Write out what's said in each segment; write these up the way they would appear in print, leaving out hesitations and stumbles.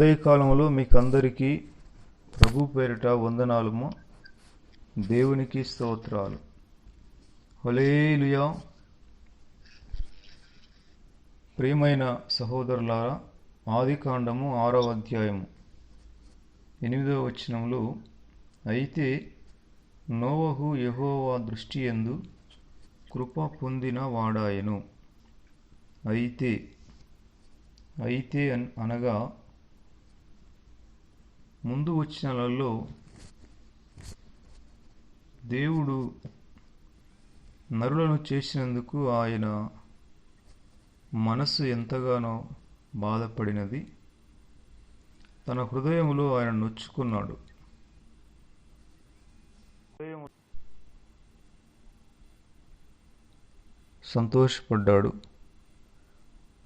ఉదయకాలంలో మీకందరికీ ప్రభు పేరిట వందనాలుము. దేవునికి స్తోత్రాలు. హల్లెలూయా. ప్రియమైన సహోదరులారా, ఆదికాండము 6వ అధ్యాయము 8వ వచనములో, అయితే నోవహు యెహోవా దృష్టియందు కృప పొందిన వాడాయెను. అయితే అనగా ముందు వచనాలలో దేవుడు నరులను చేసినందుకు ఆయన మనస్సు ఎంతగానో బాధపడినది. తన హృదయములో ఆయన నొచ్చుకున్నాడు. సంతోషపడ్డాడు.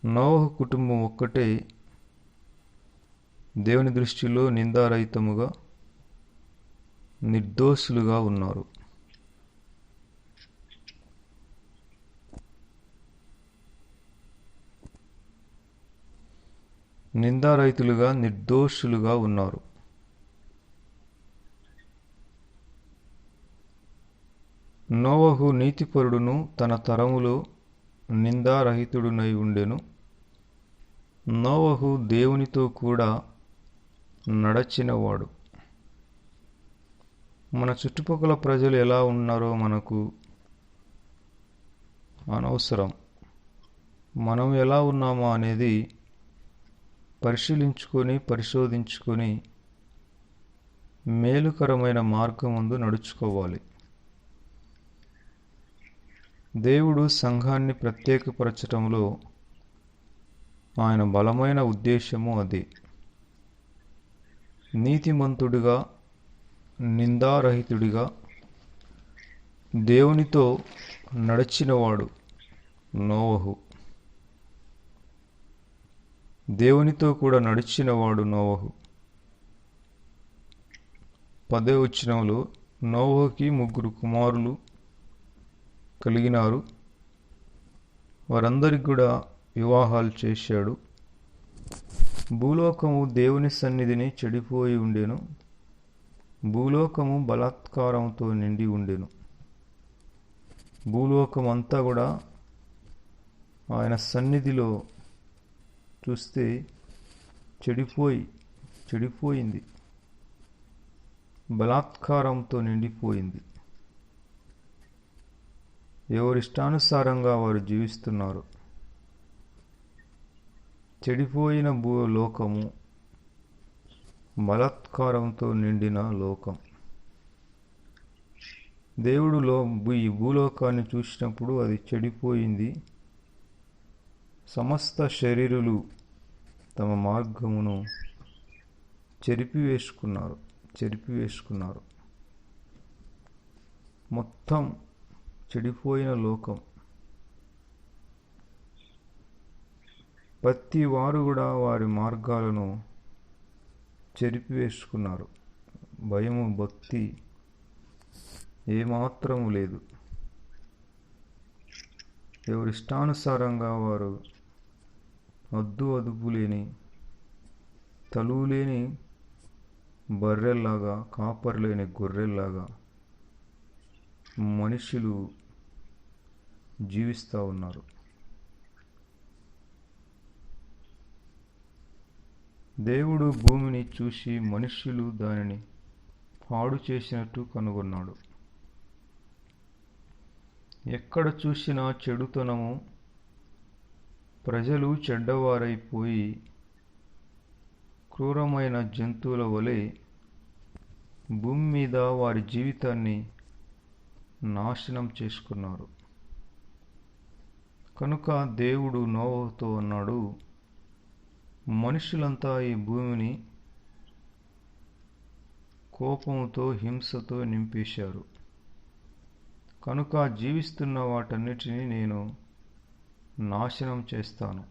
నోవహు కుటుంబం ఒక్కటే దేవుని దృష్టిలో నిందారహితముగా నిర్దోషులుగా ఉన్నారు. నిర్దోషులుగా ఉన్నారు. నోవహు నీతిపరుడును తన తరములో నిందారహితుడునై ఉండెను. నోవహు దేవునితో కూడా నడచినవాడు. మన చుట్టుపక్కల ప్రజలు ఎలా ఉన్నారో మనకు అనవసరం. మనం ఎలా ఉన్నామో అనేది పరిశోధించుకొని మేలుకరమైన మార్గమందు నడుచుకోవాలి. దేవుడు సంఘాన్ని ప్రత్యేకపరచటంలో ఆయన బలమైన ఉద్దేశము అది. నీతిమంతుడిగా, నిందారహితుడిగా దేవునితో నడిచినవాడు నోవహు. దేవునితో కూడా నడిచినవాడు నోవహు. 10వ వచనంలో, నోవహుకి 3 కుమారులు కలిగినారు. వారందరికి కూడా వివాహాలు చేశాడు. భూలోకము దేవుని సన్నిధిని చెడిపోయి ఉండెను. భూలోకము బలాత్కారంతో నిండి ఉండెను. భూలోకం అంతా కూడా ఆయన సన్నిధిలో చూస్తే చెడిపోయింది. బలాత్కారంతో నిండిపోయింది. ఎవరిష్టానుసారంగా వారు జీవిస్తున్నారు. చెడిపోయిన భూలోకము, బలాత్కారంతో నిండిన లోకం. దేవుడు ఈ భూలోకాన్ని చూసినప్పుడు అది చెడిపోయింది. సమస్త శరీరులు తమ మార్గమును చెరిపివేసుకున్నారు. మొత్తం చెడిపోయిన లోకం. ప్రతి వారు కూడా వారి మార్గాలను చెరిపివేసుకున్నారు. భయము, భక్తి ఏమాత్రము లేదు. ఎవరిష్టానుసారంగా వారు అదుపు లేని, తలువు లేని బర్రెల్లాగా, కాపరి లేని గొర్రెల్లాగా మనుషులు జీవిస్తూ ఉన్నారు. దేవుడు భూమిని చూసి మనుష్యులు దానిని పాడు చేసినట్టు కనుగొన్నాడు. ఎక్కడ చూసినా చెడుతనము, ప్రజలు చెడ్డవారైపోయి క్రూరమైన జంతువుల వలె భూమి మీద వారి జీవితాన్ని నాశనం చేసుకున్నారు. కనుక దేవుడు నోవహుతో అన్నాడు, మనుషులంతా ఈ భూమిని కోపంతో, హింసతో నింపేశారు. కనుక జీవిస్తున్న వాటన్నిటినీ నేను నాశనం చేస్తాను.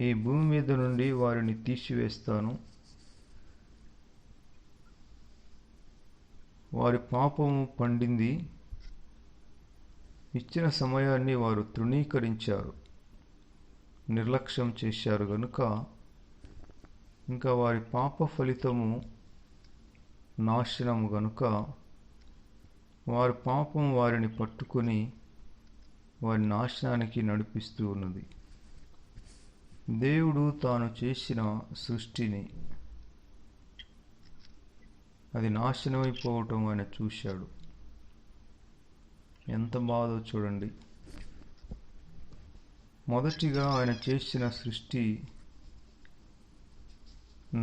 ఈ భూమి మీద నుండి వారిని తీసివేస్తాను. వారి పాపము పండింది. ఇచ్చిన సమయాన్ని వారు తృణీకరించారు, నిర్లక్ష్యం చేశారు. గనుక ఇంకా వారి పాప ఫలితము నాశనము గనుక వారి పాపం వారిని పట్టుకొని వారి నాశనానికి నడిపిస్తూ ఉన్నది. దేవుడు తాను చేసిన సృష్టిని అది నాశనమైపోవటం ఆయన చూశాడు. ఎంత బాధో చూడండి. మొదటిగా ఆయన చేసిన సృష్టి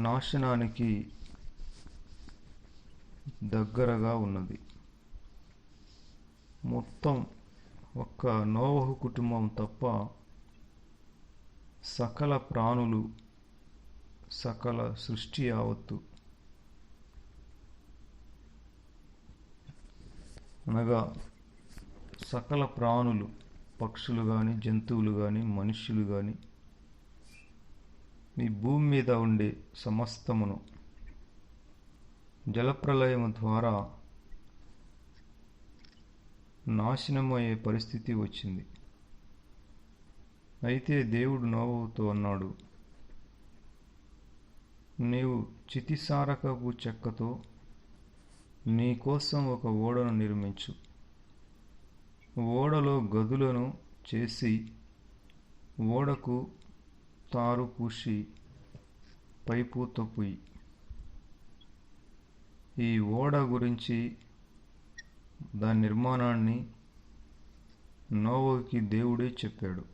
నాశనానికి దగ్గరగా ఉన్నది. మొత్తం ఒక్క నోవహు కుటుంబం తప్ప సకల ప్రాణులు, సకల సృష్టి యావత్తు అనగా సకల ప్రాణులు, పక్షులు కానీ, జంతువులు కానీ, మనుష్యులు కానీ, ఈ భూమి మీద ఉండే సమస్తమును జలప్రలయము ద్వారా నాశనమయ్యే పరిస్థితి వచ్చింది. అయితే దేవుడు నోవహుతో అన్నాడు, నీవు చితిసారకపు చెక్కతో నీ కోసం ఒక ఓడను నిర్మించు. ఓడలో గదులను చేసి ఓడకు తారు పూసి పైపూత పూయి. ఈ ఓడ గురించి, దాని నిర్మాణాన్ని నోవహుకి దేవుడే చెప్పాడు.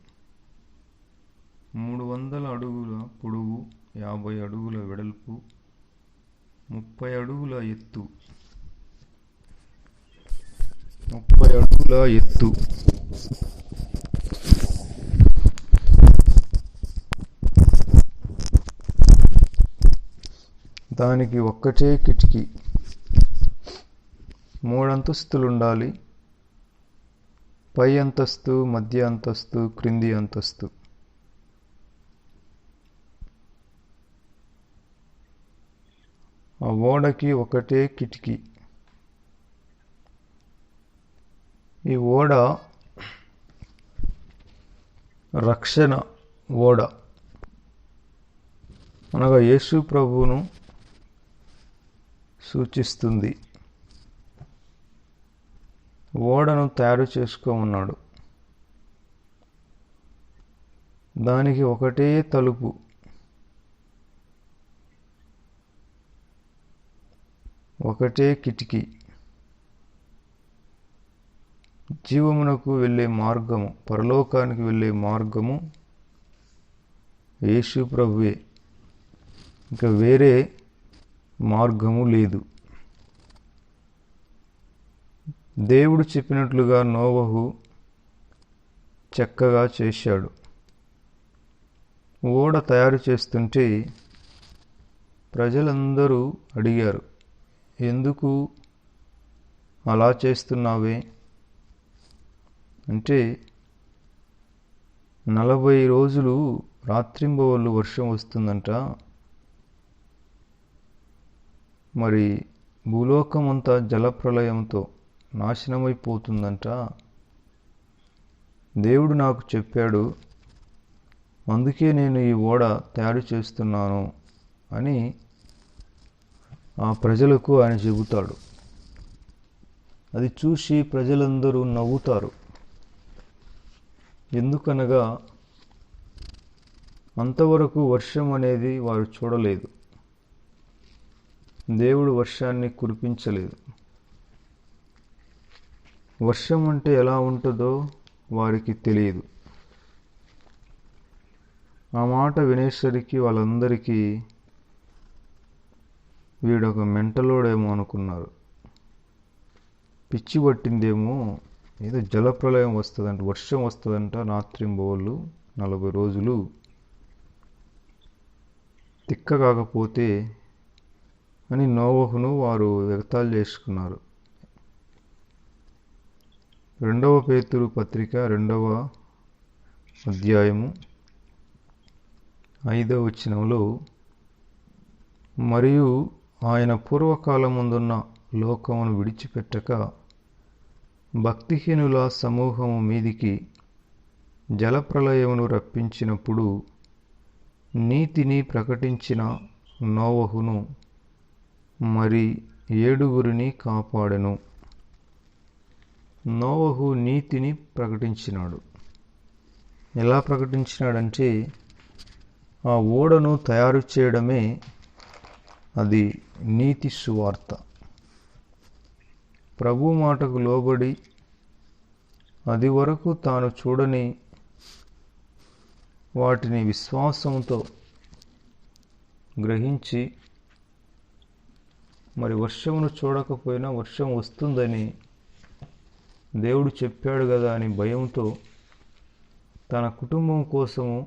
300 అడుగుల పొడవు, 50 అడుగుల వెడల్పు, 30 అడుగుల ఎత్తు, 30 అడుగుల ఎత్తు. దానికి ఒక్కటే కిటికీ. 3 అంతస్తులుండాలి. పై అంతస్తు, మధ్య అంతస్తు, క్రింది అంతస్తు. ఆ ఓడకి ఒకటే కిటికీ. ఈ ఓడ రక్షణ ఓడ అనగా యేసు ప్రభువును సూచిస్తుంది. ఓడను తయారు చేసుకోమన్నాడు. దానికి ఒకటే తలుపు. ఒకటే కిటికీ. జీవమునకు వెళ్ళే మార్గము, పరలోకానికి వెళ్ళే మార్గము యేసు ప్రభువే. ఇంకా వేరే మార్గము లేదు. దేవుడు చెప్పినట్లుగా నోవహు చక్కగా చేశాడు. ఓడ తయారు చేస్తుంటే ప్రజలందరూ అడిగారు, ఎందుకు అలా చేస్తున్నావే అంటే, 40 రోజులు రాత్రింబవళ్ళు వర్షం వస్తుందంట. మరి భూలోకమంతా జలప్రలయంతో నాశనమైపోతుందంట. దేవుడు నాకు చెప్పాడు, అందుకే నేను ఈ ఓడ తయారు చేస్తున్నాను అని ఆ ప్రజలకు ఆయన చెబుతాడు. అది చూసి ప్రజలందరూ నవ్వుతారు. ఎందుకనగా అంతవరకు వర్షం అనేది వారు చూడలేదు. దేవుడు వర్షాన్ని కురిపించలేదు. వర్షం అంటే ఎలా ఉంటుందో వారికి తెలియదు. ఆ మాట వినేసరికి వాళ్ళందరికీ వీడొక మెంటలోడేమో అనుకున్నారు. పిచ్చి పట్టిందేమో, ఏదో జలప్రలయం వస్తుందంట, వర్షం వస్తుందంట రాత్రింబవళ్ళు 40 రోజులు, తిక్క కాకపోతే అని నోవహును వారు ఎగతాళి చేసుకున్నారు. 2వ పేతురు పత్రిక 2వ అధ్యాయము 5వ వచనంలో, మరియు ఆయన పూర్వకాలముందున్న లోకమును విడిచిపెట్టక భక్తిహీనుల సమూహము మీదికి జలప్రలయమును రప్పించినప్పుడు నీతిని ప్రకటించిన నోవహును మరి 7 కాపాడెను. నోవహు నీతిని ప్రకటించినాడు. ఎలా ప్రకటించినాడంటే, ఆ ఓడను తయారు చేయడమే అది నీతి సువార్త. ప్రభు మాటకు లోబడి అది వరకు తాను చూడని వాటిని విశ్వాసంతో గ్రహించి, మరి వర్షమును చూడకపోయినా వర్షం వస్తుందని దేవుడు చెప్పాడు కదా అని భయంతో తన కుటుంబం కోసము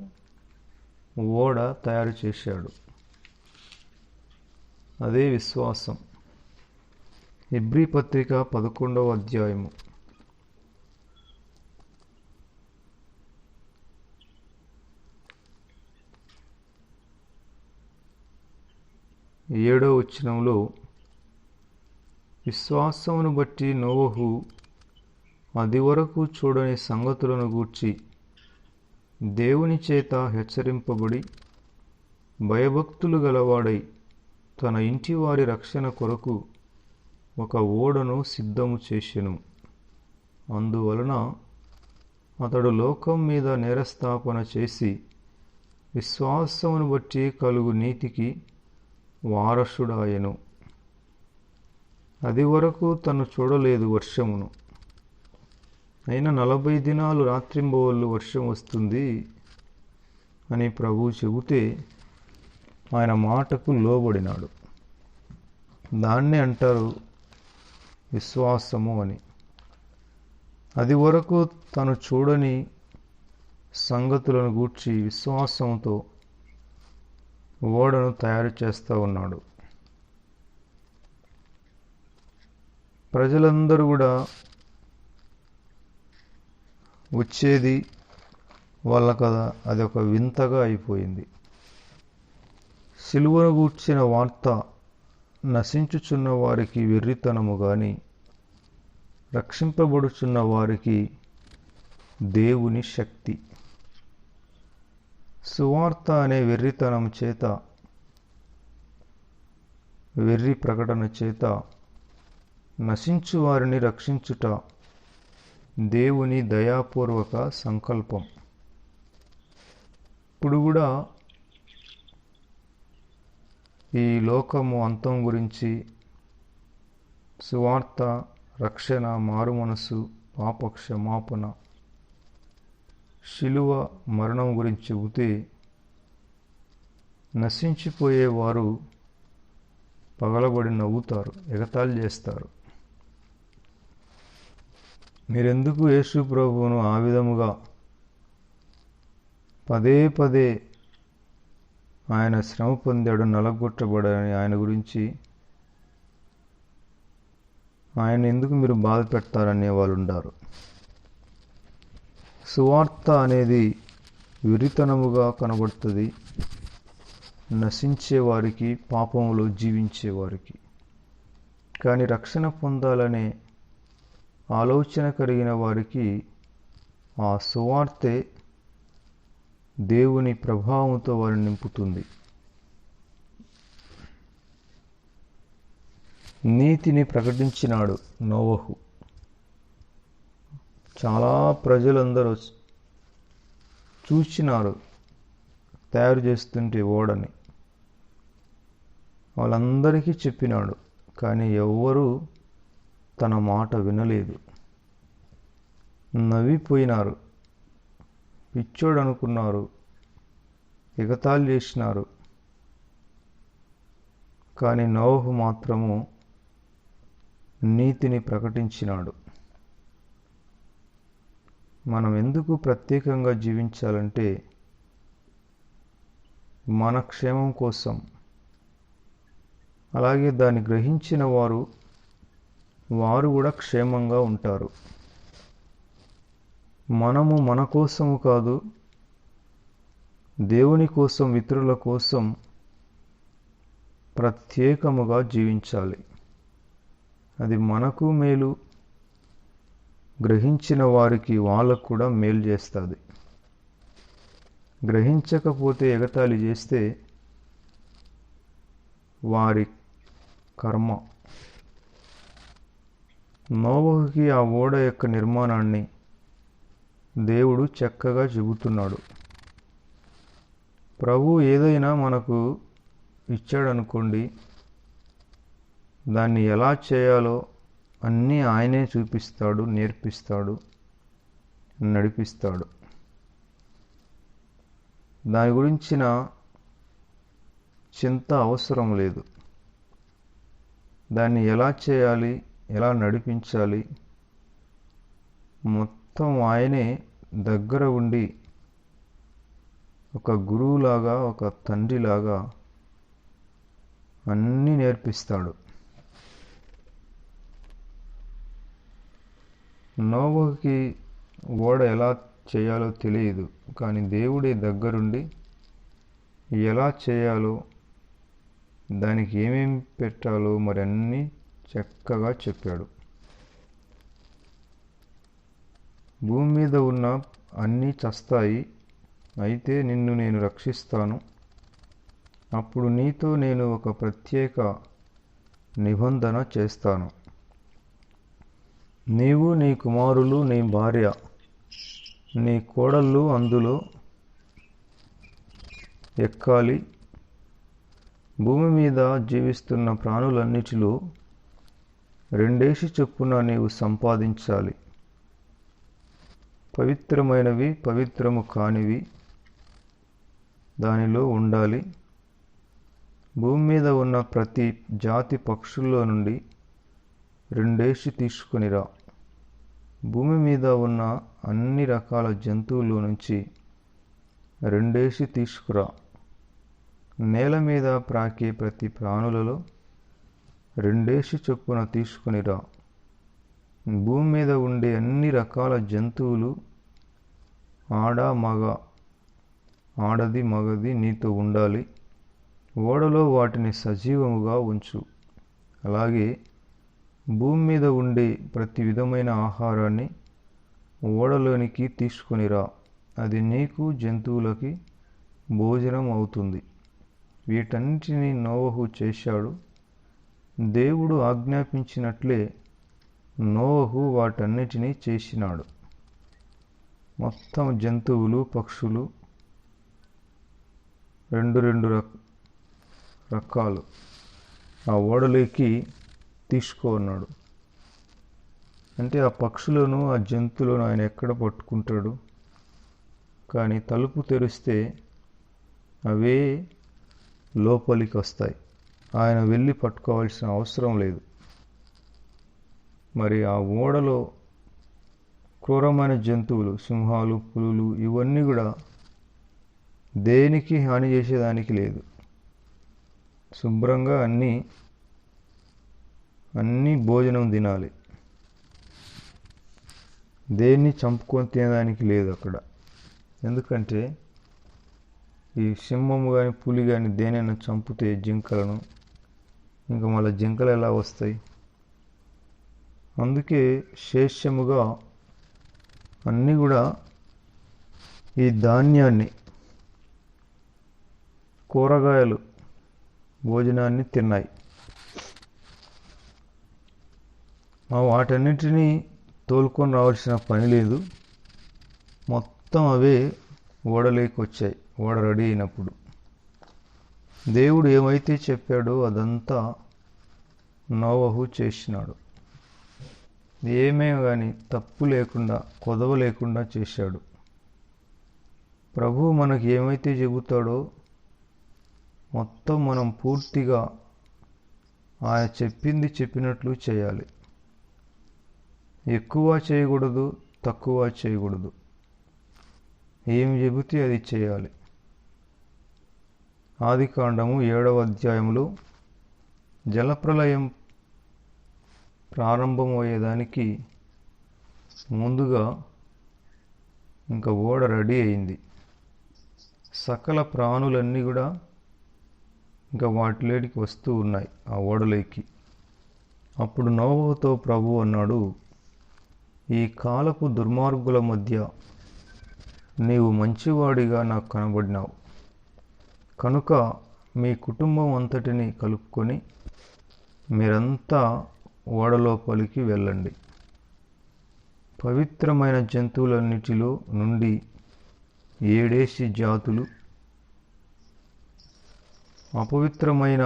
ఓడ తయారు చేశాడు. అదే విశ్వాసం. హెబ్రీ పత్రిక 11వ అధ్యాయము 7వ వచనంలో, విశ్వాసమును బట్టి నోవహు అది వరకు చూడని సంగతులను గూర్చి దేవుని చేత హెచ్చరింపబడి భయభక్తులు గలవాడై తన ఇంటివారి రక్షణ కొరకు ఒక ఓడను సిద్ధము చేసెను. అందువలన అతడు లోకం మీద నేరస్థాపన చేసి విశ్వాసమును బట్టి కలుగు నీతికి వారసుడాయెను. అది వరకు తను చూడలేదు వర్షమును. అయినా 40 దినాలు రాత్రింబవళ్ళు వర్షం వస్తుంది అని ప్రభువు చెబితే ఆయన మాటకు లోబడినాడు. దాన్నే అంటారు విశ్వాసము అని. అది వరకు తను చూడని సంగతులను గూర్చి విశ్వాసంతో ఓడను తయారు చేస్తూ ఉన్నాడు. ప్రజలందరూ కూడా వచ్చేది వాళ్ళ కదా, అది ఒక వింతగా అయిపోయింది. సిలువను గూర్చిన వార్త నశించుచున్న వారికి వెర్రితనము గాని, రక్షింపబడుచున్న వారికి దేవుని శక్తి. సువార్త అనే వెర్రితనం చేత, వెర్రి ప్రకటన చేత నశించు వారిని రక్షించుట దేవుని దయాపూర్వక సంకల్పం. ఇప్పుడు కూడా ఈ లోకము అంతం గురించి సువార్త, రక్షణ, మారుమనసు, పాపక్షమాపణ, శిలువ మరణం గురించి చెబితే నశించిపోయేవారు పగలబడి నవ్వుతారు, ఎగతాళి చేస్తారు. మీరెందుకు యేసు ప్రభువును ఆ విధముగా పదే పదే ఆయన శ్రమ పొందాడు, నలగొట్టబడని ఆయన గురించి ఆయన ఎందుకు మీరు బాధ పెడతారనే వాళ్ళు ఉండారు. సువార్త అనేది విరితనముగా కనబడుతుంది నశించేవారికి, పాపములో జీవించేవారికి. కానీ రక్షణ పొందాలనే ఆలోచన కలిగిన వారికి ఆ సువార్తే దేవుని ప్రభావంతో వారిని నింపుతుంది. నీతిని ప్రకటించినాడు నోవహు. చాలా ప్రజలందరూ చూచినారు తయారు చేస్తుంటే ఓడని. వాళ్ళందరికీ చెప్పినాడు, కానీ ఎవ్వరూ తన మాట వినలేదు. నవ్విపోయినారు, పిచ్చోడు అనుకున్నారు, ఎగతాళి చేసినారు. కానీ నోవహు మాత్రము నీతిని ప్రకటించినాడు. మనం ఎందుకు ప్రత్యేకంగా జీవించాలంటే మన క్షేమం కోసం. అలాగే దాన్ని గ్రహించిన వారు కూడా క్షేమంగా ఉంటారు. మనము మన కోసము కాదు, దేవుని కోసం, ఇతరుల కోసం ప్రత్యేకముగా జీవించాలి. అది మనకు మేలు, గ్రహించిన వారికి వాళ్ళకు కూడా మేలు చేస్తుంది. గ్రహించకపోతే ఎగతాళి చేస్తే వారి కర్మ. నోవహుకి ఆ ఓడ యొక్క నిర్మాణాన్ని దేవుడు చక్కగా చెబుతున్నాడు. ప్రభు ఏదైనా మనకు ఇచ్చాడనుకోండి, దాన్ని ఎలా చేయాలో అన్నీ ఆయనే చూపిస్తాడు, నేర్పిస్తాడు, నడిపిస్తాడు. దాని గురించిన చింత అవసరం లేదు. దాన్ని ఎలా చేయాలి, ఎలా నడిపించాలి, మొత్తం ఆయనే దగ్గర ఉండి ఒక గురువులాగా, ఒక తండ్రిలాగా అన్నీ నేర్పిస్తాడు. నోవహుకి ఓడ ఎలా చేయాలో తెలియదు, కానీ దేవుడే దగ్గరుండి ఎలా చేయాలో, దానికి ఏమేమి పెట్టాలో మరి అన్నీ చక్కగా చెప్పాడు. భూమి మీద ఉన్న అన్నీ చస్తాయి, అయితే నిన్ను నేను రక్షిస్తాను. అప్పుడు నీతో నేను ఒక ప్రత్యేక నిబంధన చేస్తాను. నీవు, నీ కుమారులు, నీ భార్య, నీ కోడళ్ళు అందులో ఎక్కాలి. భూమి మీద జీవిస్తున్న ప్రాణులన్నిటిలో 2 చొప్పున నీవు సంపాదించాలి. పవిత్రమైనవి, పవిత్రము కానివి దానిలో ఉండాలి. భూమి మీద ఉన్న ప్రతి జాతి పక్షుల్లో నుండి 2 తీసుకొనిరా. భూమి మీద ఉన్న అన్ని రకాల జంతువుల నుంచి 2 తీసుకురా. నేల మీద ప్రాకే ప్రతి ప్రాణులలో 2 చొప్పున తీసుకొనిరా. భూమి మీద ఉండే అన్ని రకాల జంతువులు, ఆడది మగది నీతో ఉండాలి. ఓడలో వాటిని సజీవముగా ఉంచు. అలాగే భూమి మీద ఉండే ప్రతి విధమైన ఆహారాన్ని ఓడలోనికి తీసుకొనిరా. అది నీకు, జంతువులకి భోజనం అవుతుంది. వీటన్నిటినీ నోవహు చేశాడు. దేవుడు ఆజ్ఞాపించినట్లే నోవహు వాటన్నిటినీ చేసినాడు. మొత్తం జంతువులు, పక్షులు 2 రకాలు ఆ ఓడలోకి తీసుకోన్నాడు. అంటే ఆ పక్షులను, ఆ జంతువులను ఆయన ఎక్కడ పట్టుకుంటాడు? కానీ తలుపు తెరిస్తే అవే లోపలికి వస్తాయి. ఆయన వెళ్ళి పట్టుకోవాల్సిన అవసరం లేదు. మరి ఆ ఓడలో క్రూరమైన జంతువులు, సింహాలు, పులులు, ఇవన్నీ కూడా దేనికి హాని చేసేదానికి లేదు. శుభ్రంగా అన్నీ భోజనం తినాలి. దేన్ని చంపుకొని తినడానికి లేదు అక్కడ. ఎందుకంటే ఈ సింహము కానీ, పులి కానీ దేనైనా చంపితే జింకలను, ఇంకా మళ్ళీ జింకలు ఎలా వస్తాయి? అందుకే శేష్యముగా అన్నీ కూడా ఈ ధాన్యాన్ని, కూరగాయలు, భోజనాన్ని తిన్నాయి. వాటన్నిటినీ తోలుకొని రావాల్సిన పని లేదు. మొత్తం అవే ఓడలోకి వచ్చాయి. ఓడ రెడీ అయినప్పుడు దేవుడు ఏమైతే చెప్పాడో అదంతా నోవహు చేసినాడు. ఏమే కానీ తప్పు లేకుండా, కొదవ లేకుండా చేశాడు. ప్రభువు మనకి ఏమైతే చెబుతాడో మొత్తం మనం పూర్తిగా ఆయన చెప్పినట్లు చేయాలి. ఎక్కువ చేయకూడదు, తక్కువ చేయకూడదు. ఏమి చెబితే అది చేయాలి. ఆదికాండము 7వ అధ్యాయంలో జలప్రలయం ప్రారంభమయ్యేదానికి ముందుగా ఇంకా ఓడ రెడీ అయింది. సకల ప్రాణులన్నీ కూడా ఇంకా వాటిలోకి వస్తూ ఉన్నాయి ఆ ఓడలోకి. అప్పుడు నోవహుతో ప్రభు అన్నాడు, ఈ కాలపు దుర్మార్గుల మధ్య నీవు మంచివాడిగా నాకు కనబడినావు కనుక మీ కుటుంబం అంతటిని కలుపుకొని మీరంతా ఓడలోపలికి వెళ్ళండి. పవిత్రమైన జంతువులన్నిటిలో నుండి 7 జాతులు, అపవిత్రమైన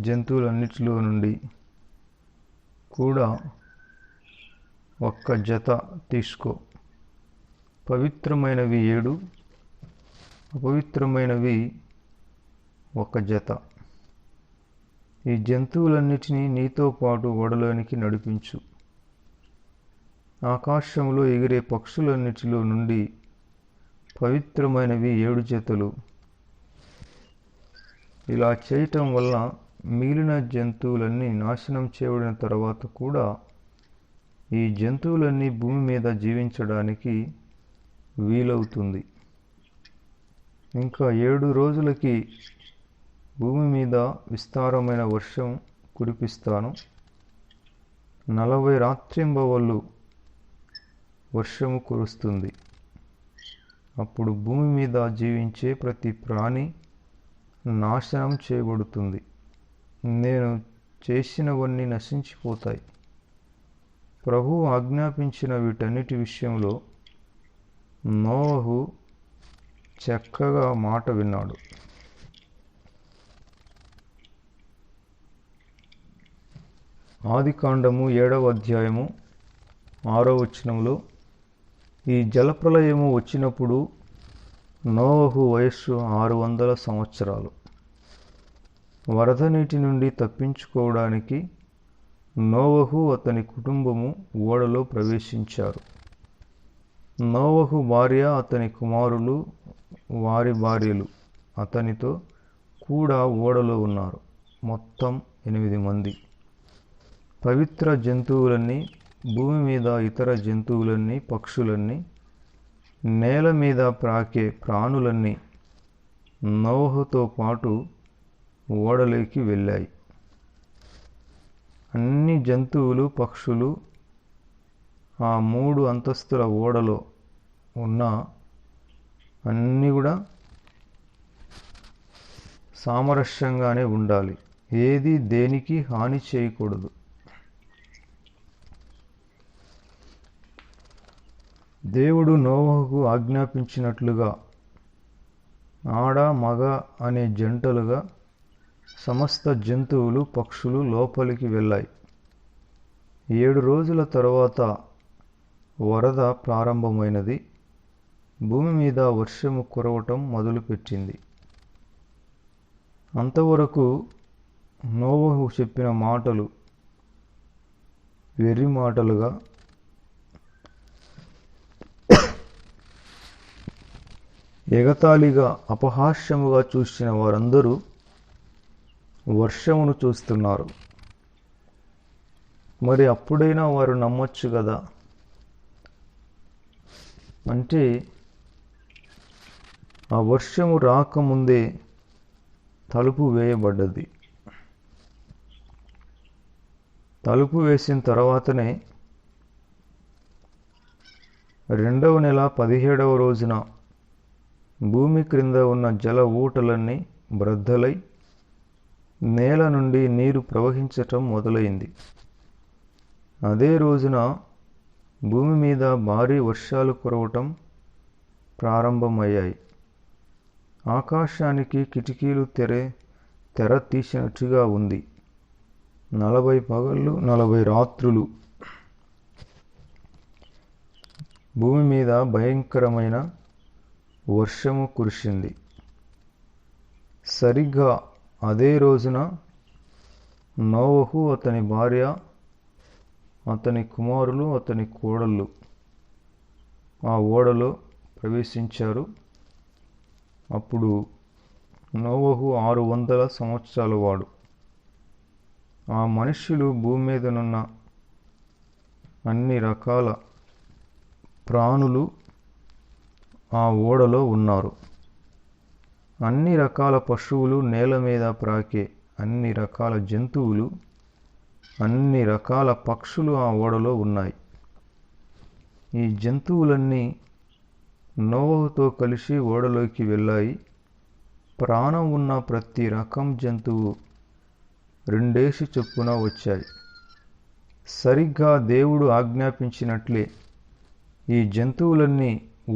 జంతువులన్నిటిలో నుండి కూడా 1 జత తీసుకో. పవిత్రమైనవి 7, అపవిత్రమైనవి 1 జత. ఈ జంతువులన్నిటినీ నీతో పాటు ఓడలోనికి నడిపించు. ఆకాశంలో ఎగిరే పక్షులన్నిటిలో నుండి పవిత్రమైనవి 7 జతలు. ఇలా చేయటం వల్ల మిగిలిన జంతువులన్నీ నాశనం చేయబడిన తర్వాత కూడా ఈ జంతువులన్నీ భూమి మీద జీవించడానికి వీలవుతుంది. ఇంకా 7 రోజులకి భూమి మీద విస్తారమైన వర్షం కురిపిస్తాను. 40 రాత్రింబవళ్ళు వర్షము కురుస్తుంది. అప్పుడు భూమి మీద జీవించే ప్రతి ప్రాణి నాశనం చేయబడుతుంది. నేను చేసినవన్నీ నశించిపోతాయి. ప్రభువు ఆజ్ఞాపించిన వీటన్నిటి విషయంలో నోవహు చక్కగా మాట విన్నాడు. ఆదికాండము 7వ అధ్యాయము 6వ వచనంలో, ఈ జలప్రళయము వచ్చినప్పుడు నోవహు వయస్సు 600 సంవత్సరాలు. వరద నీటి నుండి తప్పించుకోవడానికి నోవహు అతని కుటుంబము ఓడలో ప్రవేశించారు. నోవహు భార్య, అతని కుమారులు, వారి భార్యలు అతనితో కూడా ఓడలో ఉన్నారు. మొత్తం 8 మంది. పవిత్ర జంతువులన్నీ, భూమి మీద ఇతర జంతువులన్నీ, పక్షులన్నీ, నేల మీద ప్రాకే ప్రాణులన్నీ నోవహుతో పాటు ఓడలోకి వెళ్ళాయి. అన్ని జంతువులు, పక్షులు ఆ 3 అంతస్తుల ఓడలో ఉన్న అన్నీ కూడా సామరస్యంగానే ఉండాలి. ఏది దేనికి హాని చేయకూడదు. దేవుడు నోవహుకు ఆజ్ఞాపించినట్లుగా ఆడ, మగ అనే జంటలుగా సమస్త జంతువులు, పక్షులు లోపలికి వెళ్ళాయి. 7 రోజుల తరువాత వరద ప్రారంభమైనది. భూమి మీద వర్షము కురవటం మొదలుపెట్టింది. అంతవరకు నోవహు చెప్పిన మాటలు వెర్రి మాటలుగా, ఎగతాళిగా, అపహాస్యముగా చూసిన వారందరూ వర్షమును చూస్తున్నారు. మరి అప్పుడైనా వారు నమ్మొచ్చు కదా. అంటే ఆ వర్షము రాకముందే తలుపు వేయబడ్డది. తలుపు వేసిన తర్వాతనే 2వ నెల 17వ రోజున భూమి క్రింద ఉన్న జల ఊటలన్నీ బ్రద్దలై నేల నుండి నీరు ప్రవహించటం మొదలైంది. అదే రోజున భూమి మీద భారీ వర్షాలు కురవటం ప్రారంభమయ్యాయి. ఆకాశానికి కిటికీలు తెర తీసినట్టుగా ఉంది. 40 పగళ్ళు 40 రాత్రులు భూమి మీద భయంకరమైన వర్షము కురిసింది. సరిగ్గా అదే రోజున నోవహు, అతని భార్య, అతని కుమారులు, అతని కోడళ్ళు ఆ ఓడలో ప్రవేశించారు. అప్పుడు నోవహు 600 సంవత్సరాల వాడు. ఆ మనుష్యులు భూమి మీదనున్న అన్ని రకాల ప్రాణులు ఆ ఓడలో ఉన్నారు. అన్ని రకాల పశువులు, నేల మీద ప్రాకే అన్ని రకాల జంతువులు, అన్ని రకాల పక్షులు ఆ ఓడలో ఉన్నాయి. ఈ జంతువులన్నీ నోవహుతో కలిసి ఓడలోకి వెళ్ళాయి. ప్రాణం ఉన్న ప్రతి రకం జంతువు 2 చొప్పున వచ్చాయి. సరిగ్గా దేవుడు ఆజ్ఞాపించినట్లే ఈ జంతువులన్నీ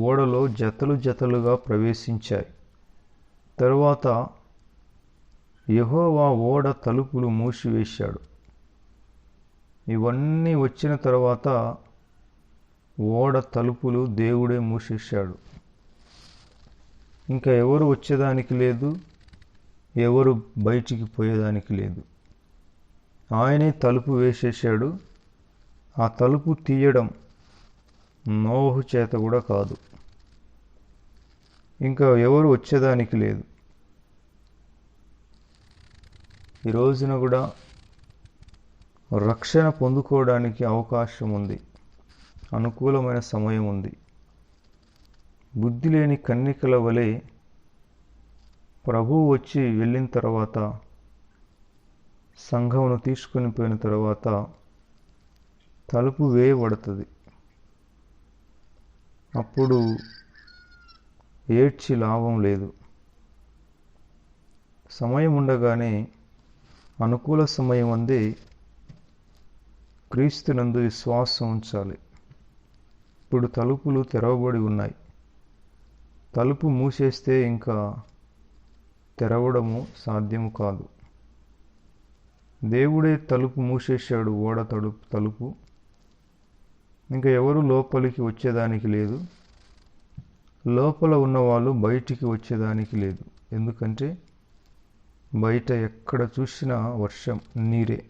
ఓడలో జతలు జతలుగా ప్రవేశించాయి. తరువాత యెహోవా ఓడ తలుపులు మూసివేశాడు. ఇవన్నీ వచ్చిన తర్వాత ఓడ తలుపులు దేవుడే మూసేశాడు. ఇంకా ఎవరు వచ్చేదానికి లేదు, ఎవరు బయటికి పోయేదానికి లేదు. ఆయనే తలుపు వేసేశాడు. ఆ తలుపు తీయడం నోవహు చేత కూడా కాదు. ఇంకా ఎవరు వచ్చేదానికి లేదు. ఈ రోజున కూడా రక్షణ పొందుకోవడానికి అవకాశం ఉంది, అనుకూలమైన సమయం ఉంది. బుద్ధి లేని కన్నికల వలె ప్రభువు వచ్చి వెళ్ళిన తర్వాత, సంఘమును తీసుకొని పోయిన తర్వాత తలుపు వేయబడుతుంది. అప్పుడు ఏడ్చి లాభం లేదు. సమయం ఉండగానే అనుకూల సమయం అందే క్రీస్తునందు విశ్వాసం ఉంచాలి. ఇప్పుడు తలుపులు తెరవబడి ఉన్నాయి. తలుపు మూసేస్తే ఇంకా తెరవడము సాధ్యము కాదు. దేవుడే తలుపు మూసేశాడు, ఓడ తలుపు. ఇంకా ఎవరు లోపలికి వచ్చేదానికి లేదు. లోపల ఉన్నవాళ్ళు బయటికి వచ్చేదానికి లేదు. ఎందుకంటే బయట ఎక్కడ చూసినా వర్షం, నీరే.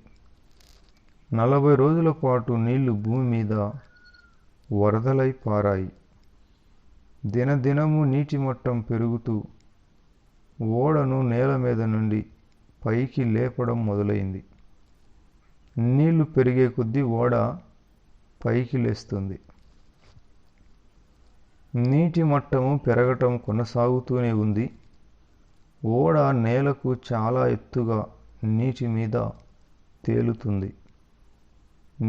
40 రోజుల పాటు నీళ్లు భూమి మీద వరదలై పారాయి. దినదినము నీటి మట్టం పెరుగుతూ ఓడను నేల మీద నుండి పైకి లేపడం మొదలైంది. నీళ్లు పెరిగే కొద్దీ ఓడ పైకి లేస్తుంది. నీటి మట్టము పెరగటం కొనసాగుతూనే ఉంది. ఓడ నేలకు చాలా ఎత్తుగా నీటి మీద తేలుతుంది.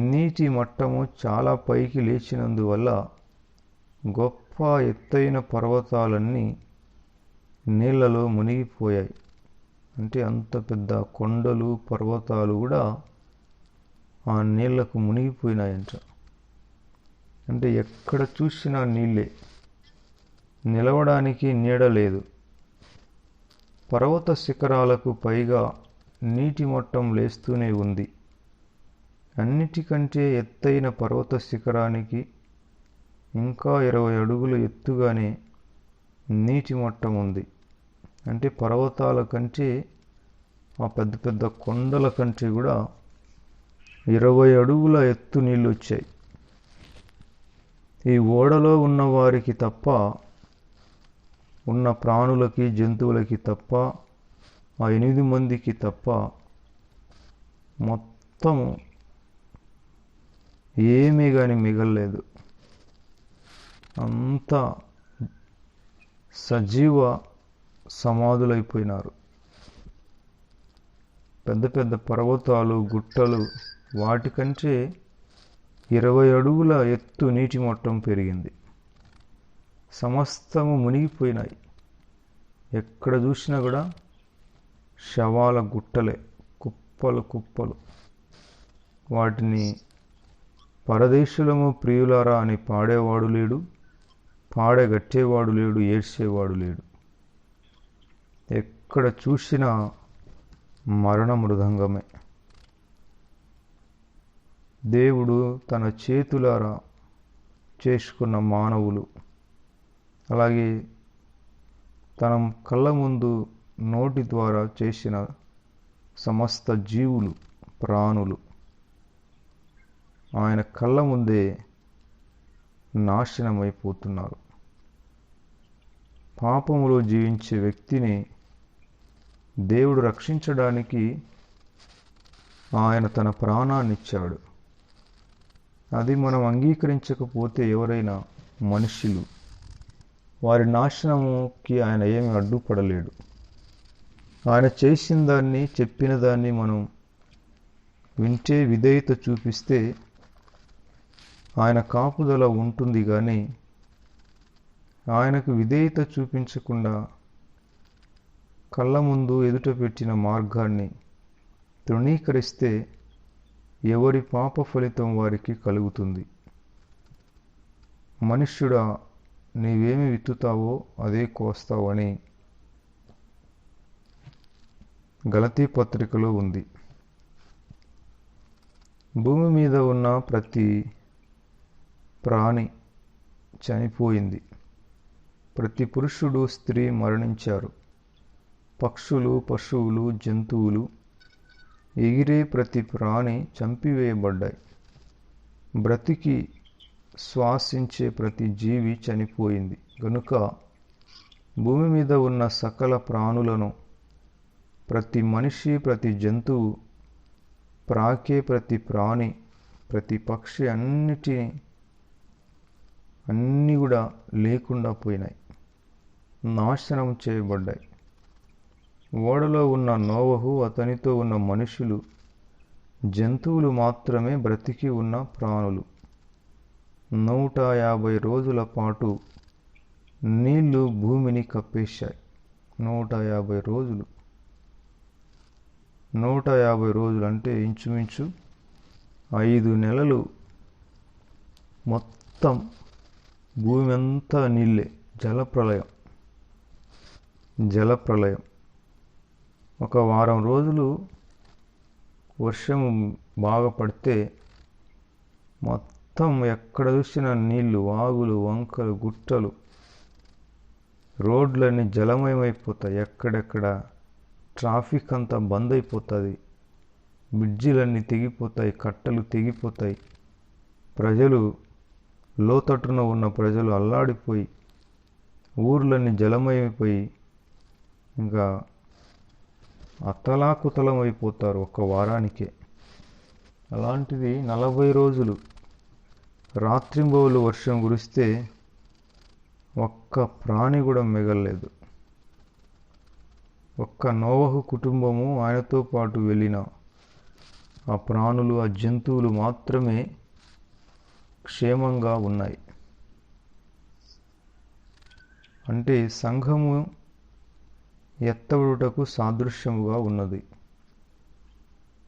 నీటి మట్టము చాలా పైకి లేచినందువల్ల గొప్ప ఎత్తైన పర్వతాలన్నీ నీళ్లలో మునిగిపోయాయి. అంటే అంత పెద్ద కొండలు, పర్వతాలు కూడా ఆ నీళ్లకు మునిగిపోయినాయంట. అంటే ఎక్కడ చూసినా నీళ్ళే, నిలవడానికి నీడ లేదు. పర్వత శిఖరాలకు పైగా నీటి మట్టం లేస్తూనే ఉంది. అన్నిటికంటే ఎత్తైన పర్వత శిఖరానికి ఇంకా 20 అడుగులు ఎత్తుగానే నీటి మట్టం ఉంది. అంటే పర్వతాల కంటే, ఆ పెద్ద పెద్ద కొండల కంటే కూడా 20 అడుగుల ఎత్తు నీళ్ళు వచ్చాయి. ఈ ఓడలో ఉన్న వారికి తప్ప, ఉన్న ప్రాణులకి, జంతువులకి తప్ప, ఆ 8 మందికి తప్ప మొత్తము ఏమీ కానీ మిగలలేదు. అంతా సజీవ సమాధులైపోయినారు. పెద్ద పెద్ద పర్వతాలు, గుట్టలు, వాటికంటే 20 అడుగుల ఎత్తు నీటి మట్టం పెరిగింది. సమస్తము మునిగిపోయినాయి. ఎక్కడ చూసినా కూడా శవాల గుట్టలే, కుప్పలు కుప్పలు. వాటిని పరదేశులము ప్రియులారా అని పాడేవాడు లేడు, పాడగట్టేవాడు లేడు, ఏడ్చేవాడు లేడు. ఎక్కడ చూసినా మరణ మృదంగమే. దేవుడు తన చేతులారా చేసుకున్న మానవులు, అలాగే తన కళ్ళ ముందు నోటి ద్వారా చేసిన సమస్త జీవులు, ప్రాణులు ఆయన కళ్ళ ముందే నాశనమైపోతున్నారు. పాపములో జీవించే వ్యక్తిని దేవుడు రక్షించడానికి ఆయన తన ప్రాణాన్నిచ్చాడు. అది మనం అంగీకరించకపోతే ఎవరైనా మనుషులు, వారి నాశనముకి ఆయన ఏమి అడ్డుపడలేడు. ఆయన చేసిన దాన్ని, చెప్పిన దాన్ని మనం వింటే, విధేయత చూపిస్తే ఆయన కాపుదల ఉంటుంది. కానీ ఆయనకు విధేయత చూపించకుండా కళ్ళ ముందు ఎదుట పెట్టిన మార్గాన్ని తృణీకరిస్తే ఎవరి పాప ఫలితం వారికి కలుగుతుంది. మనుష్యుడా, నీవేమి విత్తుతావో అదే కోస్తావు అని గలతీ పత్రికలో ఉంది. భూమి మీద ఉన్న ప్రతి ప్రాణి చనిపోయింది. ప్రతి పురుషుడు, స్త్రీ మరణించారు. పక్షులు, పశువులు, జంతువులు, ఎగిరే ప్రతి ప్రాణి చంపివేయబడ్డాయి. బ్రతికి శ్వాసించే ప్రతి జీవి చనిపోయింది. గనుక భూమి మీద ఉన్న సకల ప్రాణులను, ప్రతి మనిషి, ప్రతి జంతువు, ప్రాకే ప్రతి ప్రాణి, ప్రతి పక్షి అన్నీ కూడా లేకుండా పోయినాయి, నాశనం చేయబడ్డాయి. ఓడలో ఉన్న నోవహు, అతనితో ఉన్న మనుషులు, జంతువులు మాత్రమే బ్రతికి ఉన్న ప్రాణులు. 150 రోజుల పాటు నీళ్లు భూమిని కప్పేశాయి. 150 రోజులు. 150 రోజులు అంటే ఇంచుమించు 5 నెలలు మొత్తం భూమి అంతా నీళ్ళే. జలప్రలయం. ఒక వారం రోజులు వర్షం బాగా పడితే మొత్తం ఎక్కడ చూసినా నీళ్లు, వాగులు, వంకలు, గుట్టలు, రోడ్లన్నీ జలమయమైపోతాయి. ఎక్కడెక్కడ ట్రాఫిక్ అంతా బంద్ అయిపోతుంది. బ్రిడ్జిలన్నీ తెగిపోతాయి, కట్టలు తెగిపోతాయి. ప్రజలు, లోతట్టున ఉన్న ప్రజలు అల్లాడిపోయి, ఊర్లన్నీ జలమయమైపోయి ఇంకా అతలాకుతలం అయిపోతారు ఒక్క వారానికే. అలాంటిది 40 రోజులు రాత్రింబవళ్ళు వర్షం కురిస్తే ఒక్క ప్రాణి కూడా మిగలలేదు. ఒక్క నోవహు కుటుంబము, ఆయనతో పాటు వెళ్ళిన ఆ ప్రాణులు, ఆ జంతువులు మాత్రమే క్షేమంగా ఉన్నాయి. అంటే సంఘము ఎత్తబడుటకు సాదృశ్యముగా ఉన్నది.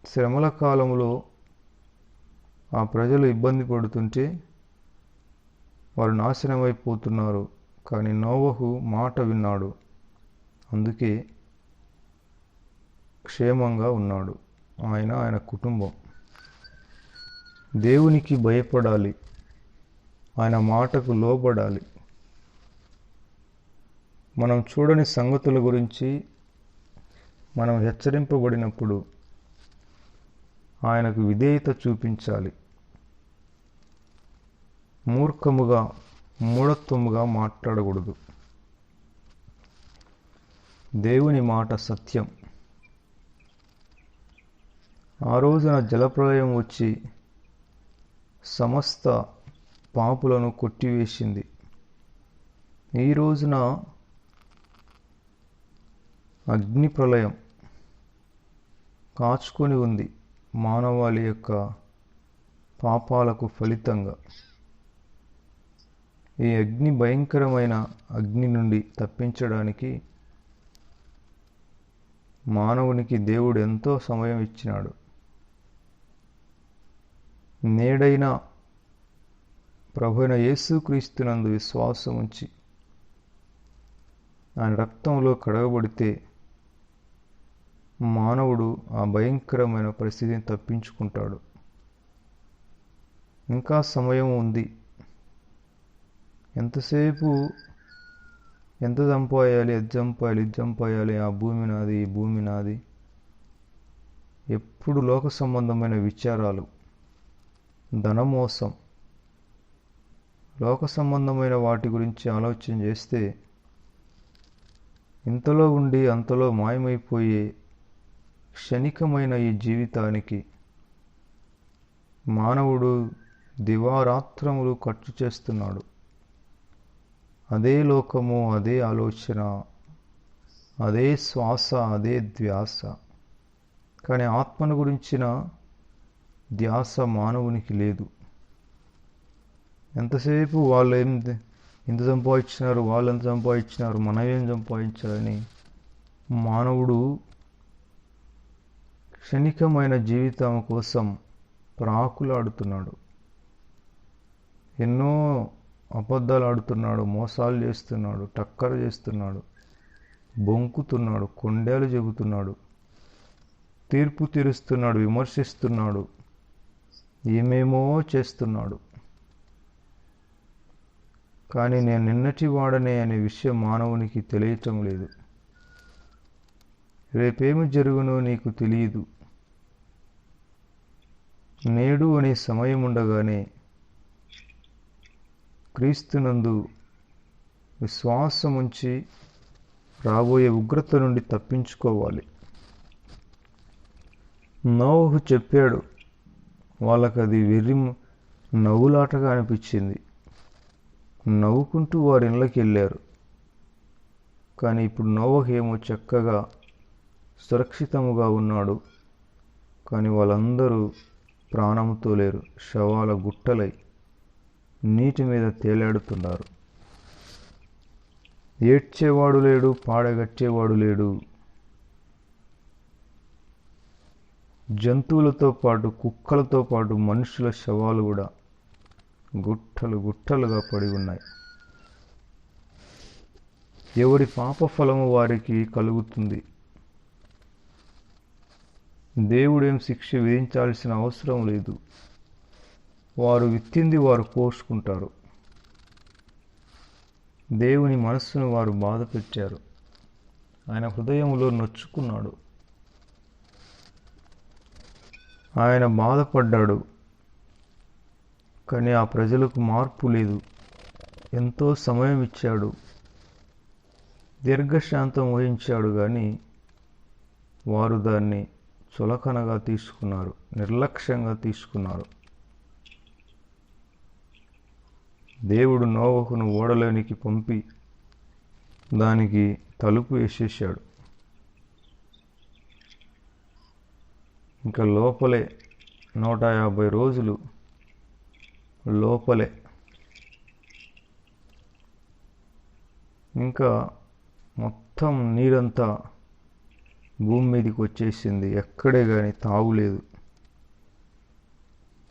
శ్రమల కాలంలో ఆ ప్రజలు ఇబ్బంది పడుతుంటే వారు నాశనమైపోతున్నారు. కానీ నోవహు మాట విన్నాడు, అందుకే క్షేమంగా ఉన్నాడు. ఆయన కుటుంబం. దేవునికి భయపడాలి, ఆయన మాటకు లోబడాలి. మనం చూడని సంగతుల గురించి మనం హెచ్చరింపబడినప్పుడు ఆయనకు విధేయత చూపించాలి. మూఢత్వముగా మాట్లాడకూడదు. దేవుని మాట సత్యం. ఆ రోజున జలప్రలయం వచ్చి సమస్త పాపులను కొట్టివేసింది. ఈ రోజున అగ్ని ప్రళయం కాచుకొని ఉంది మానవాళి యొక్క పాపాలకు ఫలితంగా. ఈ భయంకరమైన అగ్ని నుండి తప్పించడానికి మానవునికి దేవుడు ఎంతో సమయం ఇచ్చినాడు. నేడైనా ప్రభువైన యేసుక్రీస్తునందు విశ్వాసం ఉంచి ఆయన రక్తంలో కడగబడితే మానవుడు ఆ భయంకరమైన పరిస్థితిని తప్పించుకుంటాడు. ఇంకా సమయం ఉంది. ఎంతసేపు ఎంత చంపాయాలి, అది చంపాయాలి, ఆ భూమి నాది, ఈ భూమి నాది, ఎప్పుడు లోక సంబంధమైన విచారాలు, ధనమోసం, లోక సంబంధమైన వాటి గురించి ఆలోచన చేస్తే ఇంతలో ఉండి అంతలో మాయమైపోయే క్షణికమైన ఈ జీవితానికి మానవుడు దివారాత్రములు ఖర్చు చేస్తున్నాడు. అదే లోకము, అదే ఆలోచన, అదే శ్వాస, అదే ధ్యాస. కానీ ఆత్మను గురించిన ధ్యాస మానవునికి లేదు. ఎంతసేపు వాళ్ళు ఎంత సంపాదించినారు, వాళ్ళు ఎంత సంపాదించినారు, మనం ఏం సంపాదించాలని మానవుడు క్షణికమైన జీవితం కోసం ప్రాకులాడుతున్నాడు. ఎన్నో అబద్ధాలు ఆడుతున్నాడు, మోసాలు చేస్తున్నాడు, టక్కర చేస్తున్నాడు, బొంకుతున్నాడు, కొండేలు చెబుతున్నాడు, తీర్పు తీరుస్తున్నాడు, విమర్శిస్తున్నాడు, ఏమేమో చేస్తున్నాడు. కానీ నేను నిన్నటి వాడనే అనే విషయం మానవునికి తెలియటం లేదు. రేపేమి జరుగునో నీకు తెలియదు. నేడు అనే సమయం ఉండగానే క్రీస్తునందు విశ్వాసముంచి రాబోయే ఉగ్రత నుండి తప్పించుకోవాలి. నోవహు చెప్పాడు, వాళ్ళకది వెర్రి నవ్వులాటగా అనిపించింది. నవ్వుకుంటూ వారి ఇళ్ళకి వెళ్ళారు. కానీ ఇప్పుడు నోవహు ఏమో చక్కగా సురక్షితముగా ఉన్నాడు. కానీ వాళ్ళందరూ ప్రాణంతో లేరు, శవాల గుట్టలై నీటి మీద తేలాడుతున్నారు. ఏడ్చేవాడు లేడు, పాడగట్టేవాడు లేడు. జంతువులతో పాటు, కుక్కలతో పాటు మనుషుల శవాలు కూడా గుట్టలు గుట్టలుగా పడి ఉన్నాయి. ఎవరి పాప ఫలము వారికి కలుగుతుంది. దేవుడేం శిక్ష విధించాల్సిన అవసరం లేదు. వారు విత్తింది వారు కోసుకుంటారు. దేవుని మనస్సును వారు బాధ పెట్టారు. ఆయన హృదయంలో నొచ్చుకున్నాడు. ఆయన బాధపడ్డాడు. కానీ ఆ ప్రజలకు మార్పు లేదు. ఎంతో సమయం ఇచ్చాడు, దీర్ఘశాంతం వహించాడు. కానీ వారు దాన్ని చులకనగా తీసుకున్నారు, నిర్లక్ష్యంగా తీసుకున్నారు. దేవుడు నోవహును ఓడలోనికి పంపి దానికి తలుపు వేసేసాడు. ఇంకా లోపలే 150 రోజులు లోపలే. ఇంకా మొత్తం నీరంతా భూమి మీదకి వచ్చేసింది. ఎక్కడే కానీ తావులేదు.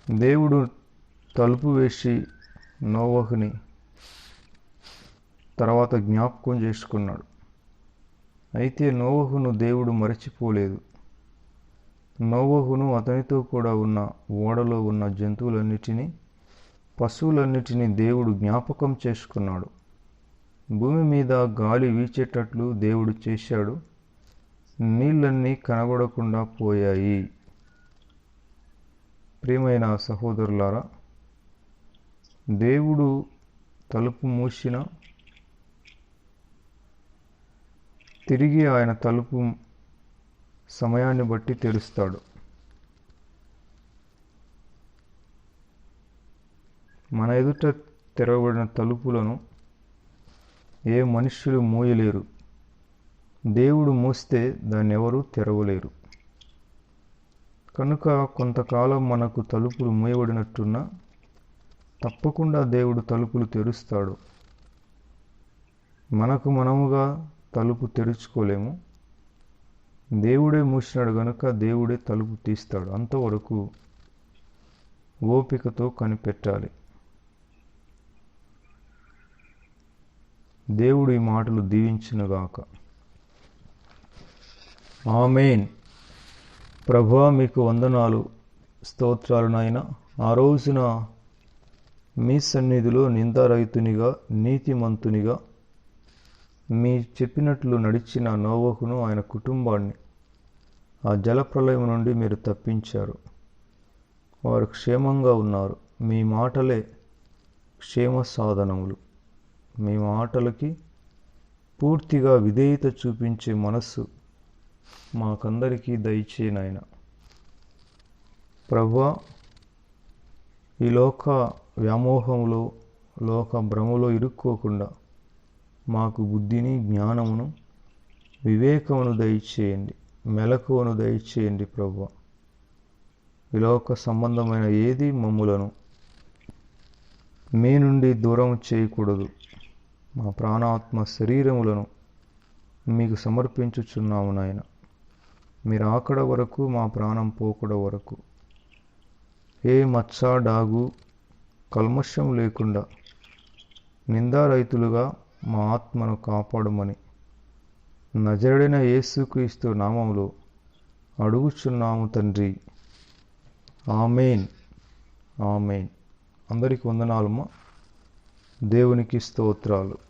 దేవుడు తలుపు వేసి నోవహుని తర్వాత జ్ఞాపకం చేసుకున్నాడు. అయితే నోవహును దేవుడు మరచిపోలేదు. నోవహును అతనితో కూడా ఉన్న ఓడలో ఉన్న జంతువులన్నిటినీ, పశువులన్నిటినీ దేవుడు జ్ఞాపకం చేసుకున్నాడు. భూమి మీద గాలి వీచేటట్లు దేవుడు చేశాడు. నీళ్ళన్నీ కనబడకుండా పోయాయి. ప్రియమైన సహోదరులారా, దేవుడు తలుపు మూసిన తిరిగి ఆయన తలుపు సమయాన్ని బట్టి తెరుస్తాడు. మన ఎదుట తెరవబడిన తలుపులను ఏ మనుష్యులు మూయలేరు. దేవుడు మూస్తే దాన్ని ఎవరు తెరవలేరు. కనుక కొంతకాలం మనకు తలుపులు మూయబడినట్టున్నా తప్పకుండా దేవుడు తలుపులు తెరుస్తాడు. మనకు మనముగా తలుపు తెరుచుకోలేము. దేవుడే మూసినాడు గనుక దేవుడే తలుపు తీస్తాడు. అంతవరకు ఓపికతో కనిపెట్టాలి. దేవుడు ఈ మాటలు దీవించునుగాక. ఆమేన్. ప్రభువా, మీకు వందనాలు, స్తోత్రాలు నాయన. ఆ రోజున మీ సన్నిధిలో నిందారహితునిగా, నీతిమంతునిగా మీ చెప్పినట్లు నడిచిన నోవహును ఆయన కుటుంబాన్ని ఆ జలప్రలయం నుండి మీరు తప్పించారు. వారు క్షేమంగా ఉన్నారు. మీ మాటలే క్షేమ సాధనములు. మీ మాటలకి పూర్తిగా విధేయత చూపించే మనస్సు మాకందరికీ దయచేయనాయన. ప్రభువా, ఈ లోక వ్యామోహంలో, లోక భ్రమలో ఇరుక్కోకుండా మాకు బుద్ధిని, జ్ఞానమును, వివేకమును దయచేయండి, మెలకువను దయచేయండి. ప్రభువా, ఈ లోక సంబంధమైన ఏది మమ్ములను మీ నుండి దూరం చేయకూడదు. మా ప్రాణాత్మ శరీరములను మీకు సమర్పించుచున్నాము నాయన. మీరు ఆకడ వరకు మా ప్రాణం పోకడ వరకు ఏ మచ్చ డాగు కల్మషం లేకుండా నిందారహితులుగా మా ఆత్మను కాపాడమని నజరుడైన యేసుక్రీస్తు నామములో అడుగుచున్నాము తండ్రి. ఆమేన్. ఆమేన్. అందరికి వందనాలమ్మా. దేవునికి స్తోత్రాలు.